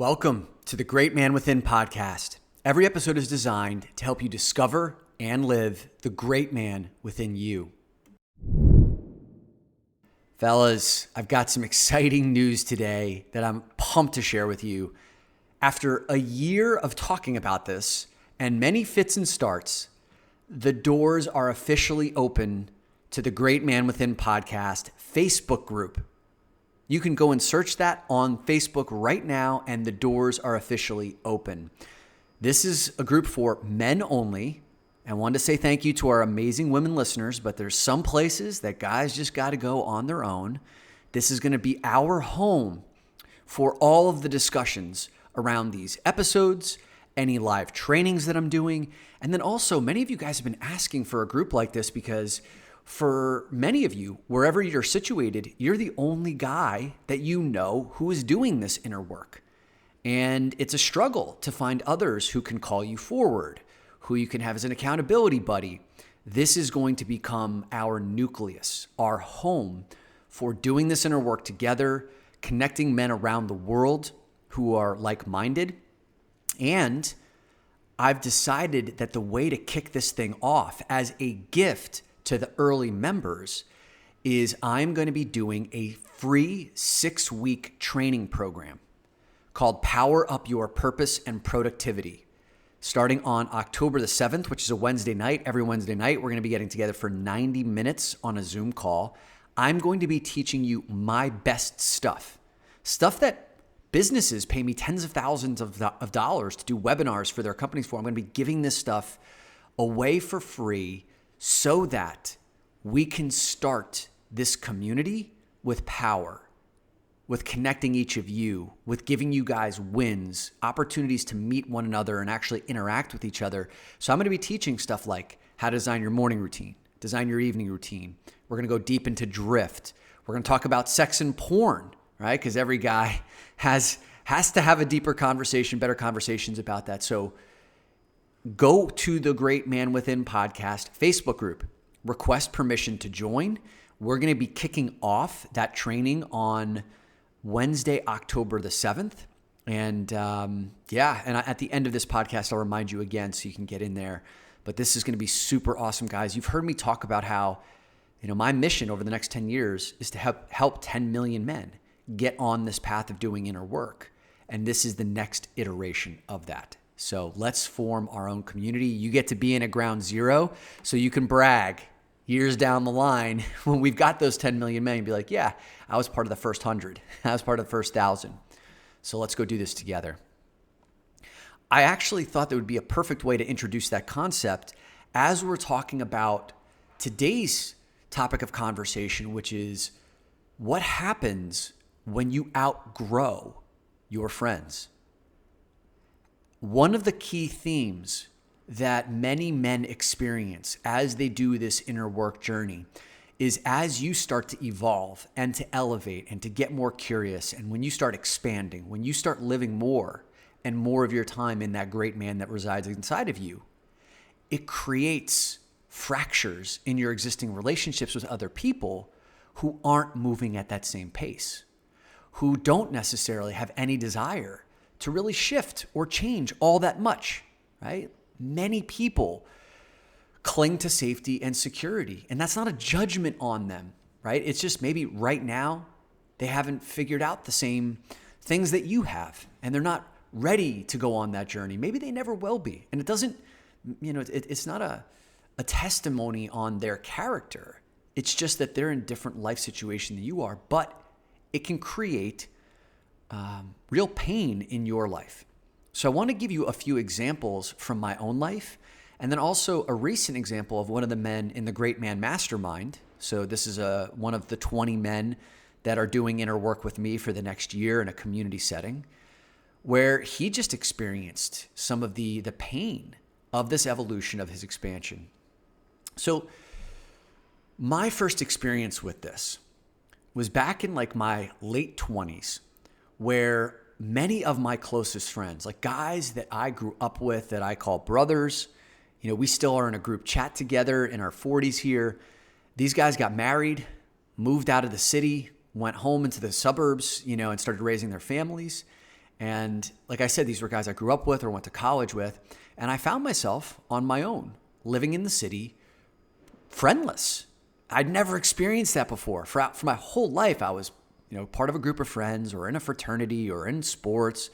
Welcome to the Great Man Within podcast. Every episode is designed to help you discover and live the great man within you. Fellas, I've got some exciting news today that I'm pumped to share with you. After a year of talking about this and many fits and starts, the doors are officially open to the Great Man Within podcast Facebook group. You can go and search that on Facebook right now, and the doors are officially open. This is a group for men only. I wanted to say thank you to our amazing women listeners, but there's some places that guys just got to go on their own. This is going to be our home for all of the discussions around these episodes, any live trainings that I'm doing, and then also many of you guys have been asking for a group like this because for many of you, wherever you're situated, you're the only guy that you know who is doing this inner work. And it's a struggle to find others who can call you forward, who you can have as an accountability buddy. This is going to become our nucleus, our home for doing this inner work together, connecting men around the world who are like-minded. And I've decided that the way to kick this thing off as a gift to the early members is I'm going to be doing a free 6-week training program called Power Up Your Purpose and Productivity. Starting on October the 7th, which is a Wednesday night. Every Wednesday night, we're going to be getting together for 90 minutes on a Zoom call. I'm going to be teaching you my best stuff that businesses pay me tens of thousands of dollars to do webinars for their companies for. I'm going to be giving this stuff away for free so that we can start this community with power, with connecting each of you, with giving you guys wins, opportunities to meet one another and actually interact with each other. So I'm going to be teaching stuff like how to design your morning routine, design your evening routine. We're going to go deep into drift. We're going to talk about sex and porn, right? Because every guy has to have a deeper conversation, better conversations about that. So go to the Great Man Within podcast Facebook group, request permission to join. We're going to be kicking off that training on Wednesday, October the 7th. And at the end of this podcast, I'll remind you again so you can get in there. But this is going to be super awesome, guys. You've heard me talk about how, my mission over the next 10 years is to help 10 million men get on this path of doing inner work. And this is the next iteration of that. So let's form our own community. You get to be in at ground zero so you can brag years down the line when we've got those 10 million men and be like, yeah, I was part of the first 100. I was part of the first 1,000. So let's go do this together. I actually thought that would be a perfect way to introduce that concept as we're talking about today's topic of conversation, which is what happens when you outgrow your friends. One of the key themes that many men experience as they do this inner work journey is as you start to evolve and to elevate and to get more curious, and when you start expanding, when you start living more and more of your time in that great man that resides inside of you, it creates fractures in your existing relationships with other people who aren't moving at that same pace, who don't necessarily have any desire to really shift or change all that much, right? Many people cling to safety and security, and that's not a judgment on them, right? It's just maybe right now they haven't figured out the same things that you have, and they're not ready to go on that journey. Maybe they never will be, and it doesn't, it's not a testimony on their character. It's just that they're in a different life situation than you are, but it can create real pain in your life. So I want to give you a few examples from my own life, and then also a recent example of one of the men in the Great Man Mastermind. So this is one of the 20 men that are doing inner work with me for the next year in a community setting, where he just experienced some of the pain of this evolution of his expansion. So my first experience with this was back in like my late 20s, where many of my closest friends, like guys that I grew up with that I call brothers, we still are in a group chat together in our 40s here. These guys got married, moved out of the city, went home into the suburbs, and started raising their families. And like I said, these were guys I grew up with or went to college with. And I found myself on my own, living in the city, friendless. I'd never experienced that before. For my whole life, I was, part of a group of friends or in a fraternity or in sports.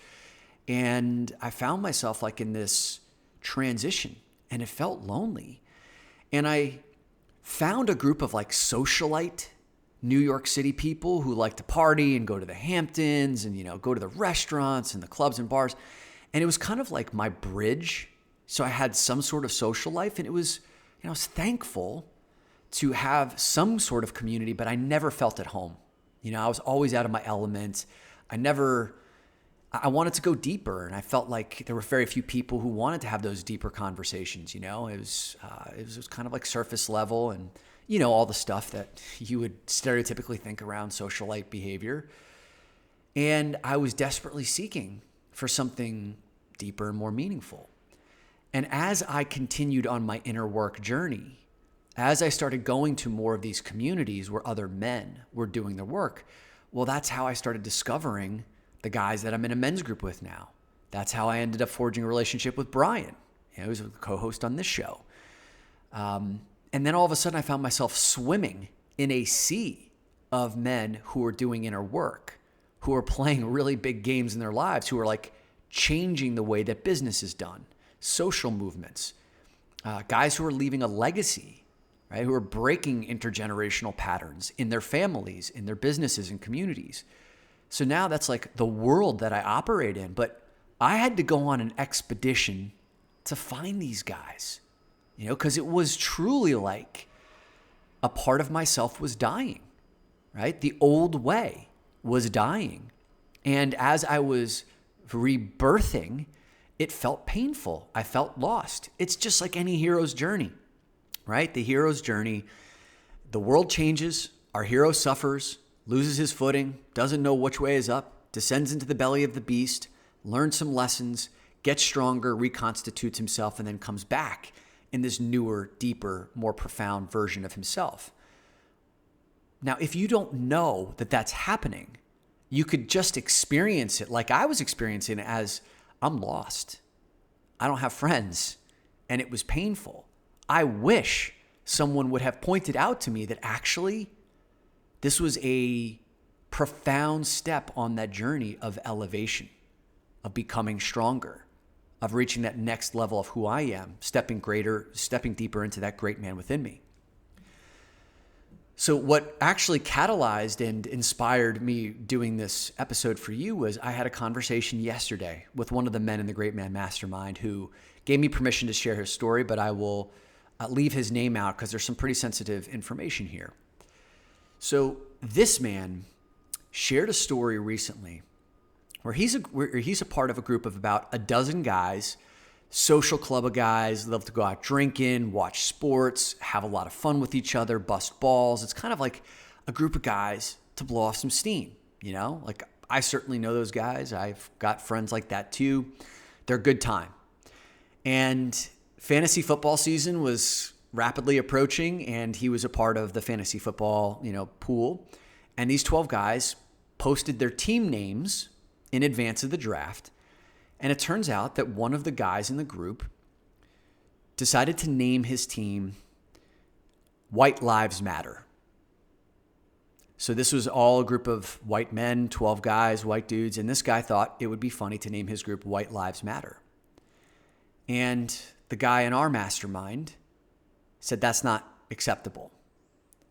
And I found myself like in this transition, and it felt lonely. And I found a group of like socialite New York City people who like to party and go to the Hamptons and, go to the restaurants and the clubs and bars. And it was kind of like my bridge. So I had some sort of social life, and it was, I was thankful to have some sort of community, but I never felt at home. I was always out of my element. I wanted to go deeper, and I felt like there were very few people who wanted to have those deeper conversations. It was kind of like surface level, and all the stuff that you would stereotypically think around socialite behavior. And I was desperately seeking for something deeper and more meaningful. And as I continued on my inner work journey, as I started going to more of these communities where other men were doing their work, well, that's how I started discovering the guys that I'm in a men's group with now. That's how I ended up forging a relationship with Brian, who's a co-host on this show. And then all of a sudden I found myself swimming in a sea of men who are doing inner work, who are playing really big games in their lives, who are like changing the way that business is done, social movements, guys who are leaving a legacy, right? Who are breaking intergenerational patterns in their families, in their businesses and communities. So now that's like the world that I operate in. But I had to go on an expedition to find these guys, because it was truly like a part of myself was dying, right? The old way was dying. And as I was rebirthing, it felt painful. I felt lost. It's just like any hero's journey, right? The hero's journey, the world changes, our hero suffers, loses his footing, doesn't know which way is up, descends into the belly of the beast, learns some lessons, gets stronger, reconstitutes himself, and then comes back in this newer, deeper, more profound version of himself. Now, if you don't know that that's happening, you could just experience it like I was experiencing it as I'm lost. I don't have friends, and it was painful. I wish someone would have pointed out to me that actually this was a profound step on that journey of elevation, of becoming stronger, of reaching that next level of who I am, stepping deeper into that great man within me. So what actually catalyzed and inspired me doing this episode for you was I had a conversation yesterday with one of the men in the Great Man Mastermind who gave me permission to share his story, but I will leave his name out because there's some pretty sensitive information here. So this man shared a story recently where he's a part of a group of about a dozen guys, social club of guys, love to go out drinking, watch sports, have a lot of fun with each other, bust balls. It's kind of like a group of guys to blow off some steam, Like I certainly know those guys. I've got friends like that too. They're a good time. And fantasy football season was rapidly approaching, and he was a part of the fantasy football, pool. And these 12 guys posted their team names in advance of the draft. And it turns out that one of the guys in the group decided to name his team White Lives Matter. So this was all a group of white men, 12 guys, white dudes. And this guy thought it would be funny to name his group White Lives Matter. And the guy in our mastermind said that's not acceptable.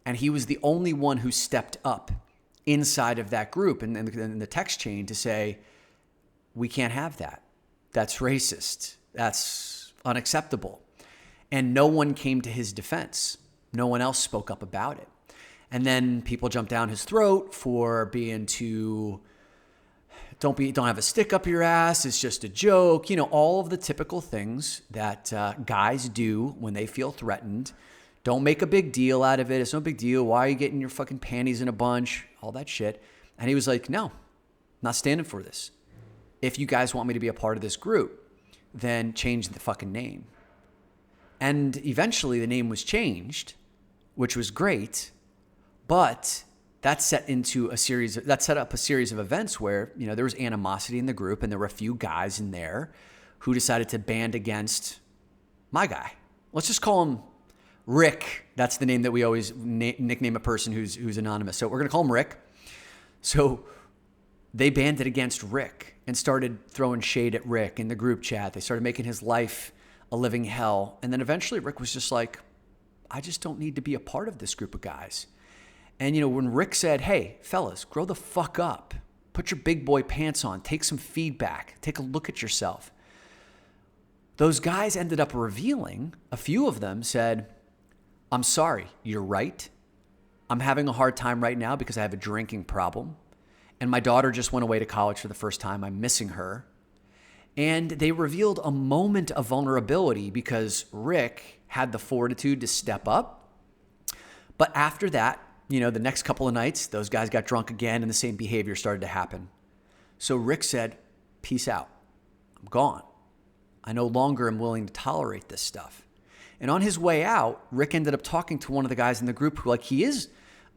And he was the only one who stepped up inside of that group and in the text chain to say, we can't have that. That's racist. That's unacceptable. And no one came to his defense. No one else spoke up about it. And then people jumped down his throat for being too, don't have a stick up your ass. It's just a joke. All of the typical things that guys do when they feel threatened. Don't make a big deal out of it. It's no big deal. Why are you getting your fucking panties in a bunch? All that shit. And he was like, no, not standing for this. If you guys want me to be a part of this group, then change the fucking name. And eventually the name was changed, which was great. But that set up a series of events where, there was animosity in the group, and there were a few guys in there who decided to band against my guy. Let's just call him Rick. That's the name that we always nickname a person who's anonymous. So we're going to call him Rick. So they banded against Rick and started throwing shade at Rick in the group chat. They started making his life a living hell. And then eventually Rick was just like, I just don't need to be a part of this group of guys. And, when Rick said, hey, fellas, grow the fuck up, put your big boy pants on, take some feedback, take a look at yourself. Those guys ended up revealing, a few of them said, I'm sorry, you're right. I'm having a hard time right now because I have a drinking problem. And my daughter just went away to college for the first time. I'm missing her. And they revealed a moment of vulnerability because Rick had the fortitude to step up. But after that, the next couple of nights, those guys got drunk again and the same behavior started to happen. So Rick said, peace out. I'm gone. I no longer am willing to tolerate this stuff. And on his way out, Rick ended up talking to one of the guys in the group who he is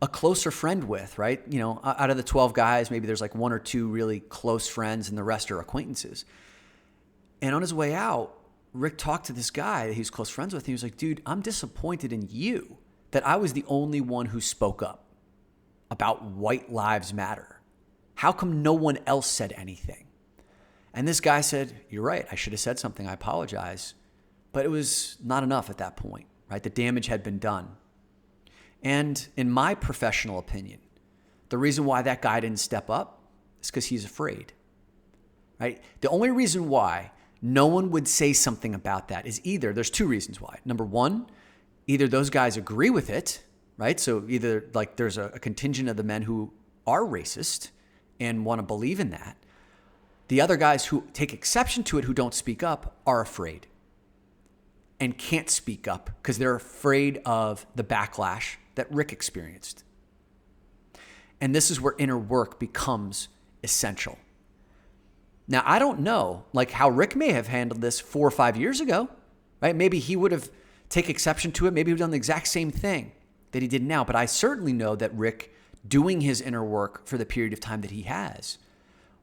a closer friend with, right? Out of the 12 guys, maybe there's one or two really close friends and the rest are acquaintances. And on his way out, Rick talked to this guy that he was close friends with. He was like, dude, I'm disappointed in you that I was the only one who spoke up about white lives matter. How come no one else said anything? And this guy said, you're right. I should have said something. I apologize. But it was not enough at that point, right? The damage had been done. And in my professional opinion, the reason why that guy didn't step up is because he's afraid, right? The only reason why no one would say something about that is there's two reasons why. Number one, either those guys agree with it, right? So either there's a contingent of the men who are racist and want to believe in that. The other guys who take exception to it, who don't speak up, are afraid and can't speak up because they're afraid of the backlash that Rick experienced. And this is where inner work becomes essential. Now, I don't know how Rick may have handled this 4 or 5 years ago, right? Maybe he would have taken exception to it. Maybe he would have done the exact same thing that he did now. But I certainly know that Rick, doing his inner work for the period of time that he has,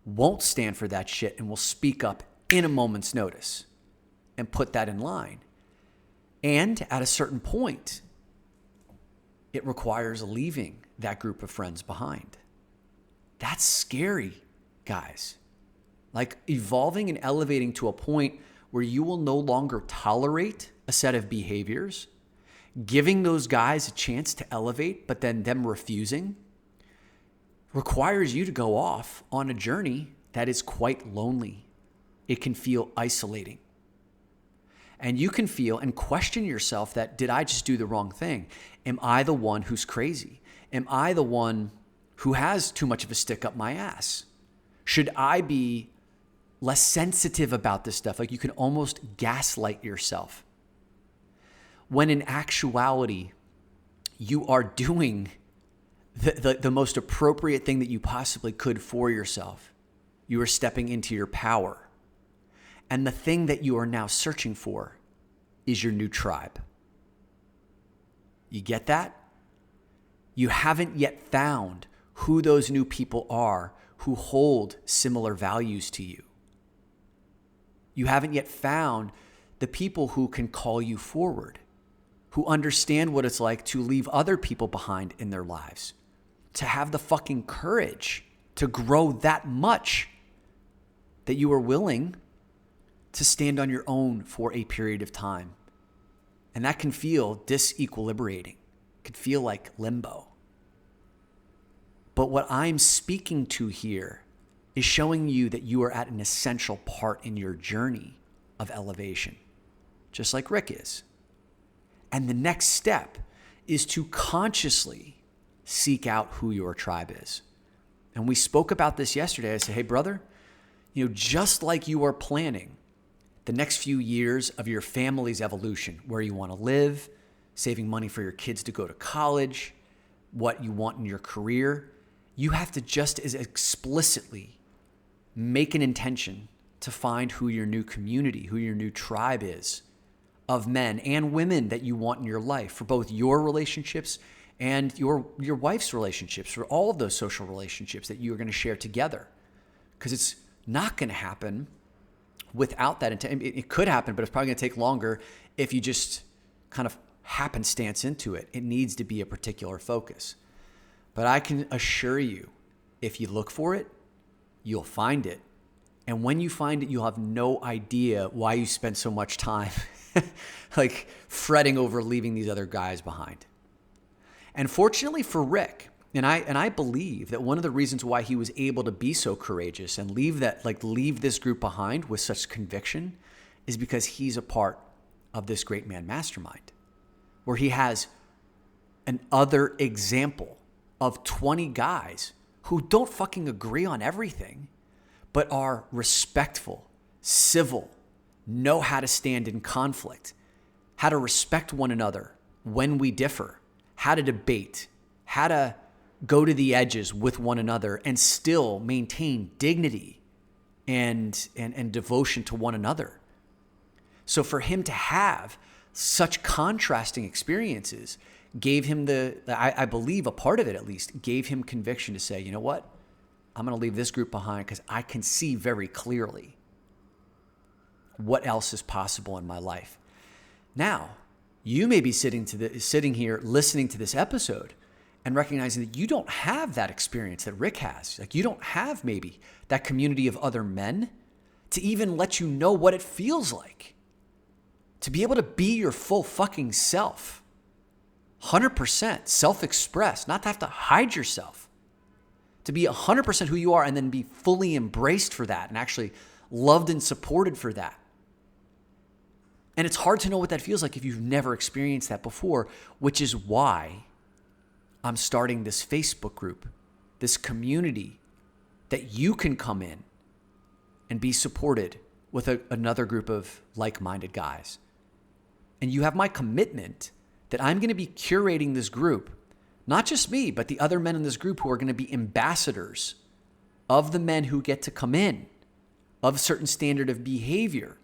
won't stand for that shit and will speak up in a moment's notice and put that in line. And at a certain point, it requires leaving that group of friends behind. That's scary, guys. Evolving and elevating to a point where you will no longer tolerate a set of behaviors, giving those guys a chance to elevate, but then them refusing, requires you to go off on a journey that is quite lonely. It can feel isolating. And you can feel and question yourself that, did I just do the wrong thing? Am I the one who's crazy? Am I the one who has too much of a stick up my ass? Should I be less sensitive about this stuff? You can almost gaslight yourself. When in actuality, you are doing the most appropriate thing that you possibly could for yourself. You are stepping into your power. And the thing that you are now searching for is your new tribe. You get that? You haven't yet found who those new people are who hold similar values to you. You haven't yet found the people who can call you forward, who understand what it's like to leave other people behind in their lives, to have the fucking courage to grow that much that you are willing to stand on your own for a period of time. And that can feel disequilibrating. It can feel like limbo. But what I'm speaking to here is showing you that you are at an essential part in your journey of elevation, just like Rick is. And the next step is to consciously seek out who your tribe is. And we spoke about this yesterday. I said, hey, brother, just like you are planning the next few years of your family's evolution, where you want to live, saving money for your kids to go to college, what you want in your career, you have to just as explicitly make an intention to find who your new community, who your new tribe is of men and women that you want in your life for both your relationships and your wife's relationships, for all of those social relationships that you are going to share together. Because it's not going to happen without that intent. It could happen, but it's probably going to take longer if you just kind of happenstance into it. It needs to be a particular focus. But I can assure you, if you look for it, you'll find it. And when you find it, you'll have no idea why you spent so much time like fretting over leaving these other guys behind. And fortunately for Rick, and I believe that one of the reasons why he was able to be so courageous and leave this group behind with such conviction is because he's a part of this great man mastermind, where he has an other example of 20 guys who don't fucking agree on everything, but are respectful, civil, know how to stand in conflict, how to respect one another when we differ, how to debate, how to go to the edges with one another and still maintain dignity and devotion to one another. So for him to have such contrasting experiences gave him I believe a part of it at least, gave him conviction to say, you know what? I'm going to leave this group behind because I can see very clearly what else is possible in my life. Now, you may be sitting here listening to this episode and recognizing that you don't have that experience that Rick has. Like, you don't have maybe that community of other men to even let you know what it feels like to be able to be your full fucking self, 100% self-expressed, not to have to hide yourself, to be 100% who you are and then be fully embraced for that and actually loved and supported for that. And it's hard to know what that feels like if you've never experienced that before, which is why I'm starting this Facebook group, this community that you can come in and be supported with another group of like-minded guys. And you have my commitment that I'm going to be curating this group, not just me, but the other men in this group who are going to be ambassadors of the men who get to come in, of a certain standard of behavior,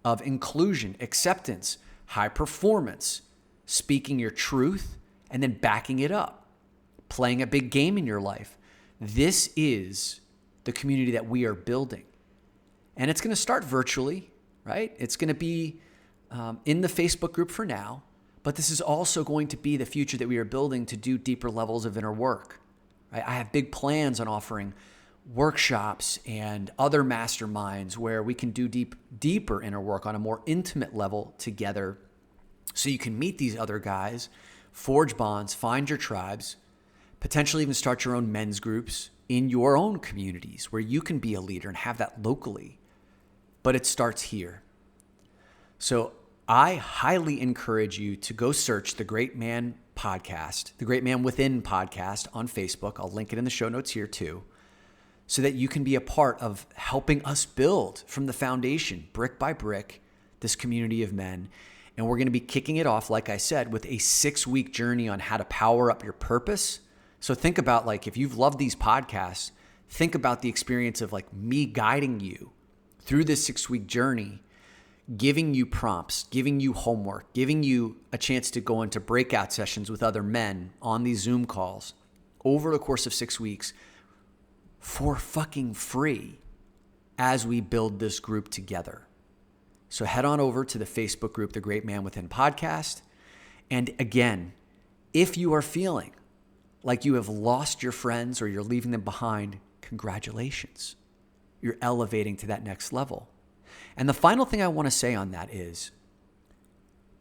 of inclusion, acceptance, high performance, speaking your truth, and then backing it up, playing a big game in your life. This is the community that we are building. And it's going to start virtually, right? It's going to be in the Facebook group for now, but this is also going to be the future that we are building to do deeper levels of inner work. Right? I have big plans on offering workshops and other masterminds where we can do deeper inner work on a more intimate level together, so you can meet these other guys, forge bonds, find your tribes, potentially even start your own men's groups in your own communities where you can be a leader and have that locally. But it starts here. So I highly encourage you to go search the Great Man Podcast, the Great Man Within Podcast on Facebook. I'll link it in the show notes here too, so that you can be a part of helping us build from the foundation, brick by brick, this community of men. And we're going to be kicking it off, like I said, with a 6-week journey on how to power up your purpose. So think about, like, if you've loved these podcasts, think about the experience of like me guiding you through this 6-week journey, giving you prompts, giving you homework, giving you a chance to go into breakout sessions with other men on these Zoom calls over the course of 6 weeks for fucking free as we build this group together. So head on over to the Facebook group, The Great Man Within Podcast. And again, if you are feeling like you have lost your friends or you're leaving them behind, congratulations. You're elevating to that next level. And the final thing I want to say on that is,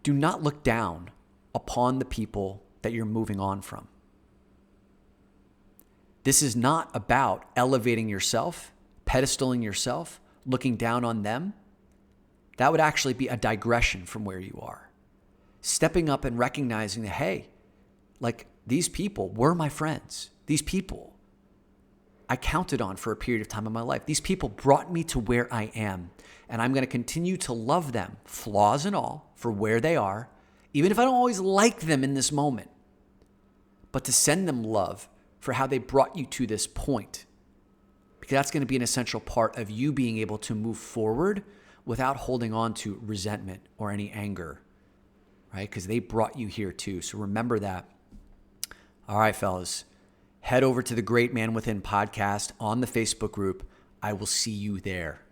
do not look down upon the people that you're moving on from. This is not about elevating yourself, pedestaling yourself, looking down on them. That would actually be a digression from where you are. Stepping up and recognizing that, hey, like, these people were my friends. These people I counted on for a period of time in my life. These people brought me to where I am, and I'm going to continue to love them, flaws and all, for where they are, even if I don't always like them in this moment, but to send them love for how they brought you to this point, because that's going to be an essential part of you being able to move forward without holding on to resentment or any anger, right? Because they brought you here too. So remember that. All right, fellas, head over to the Great Man Within podcast on the Facebook group. I will see you there.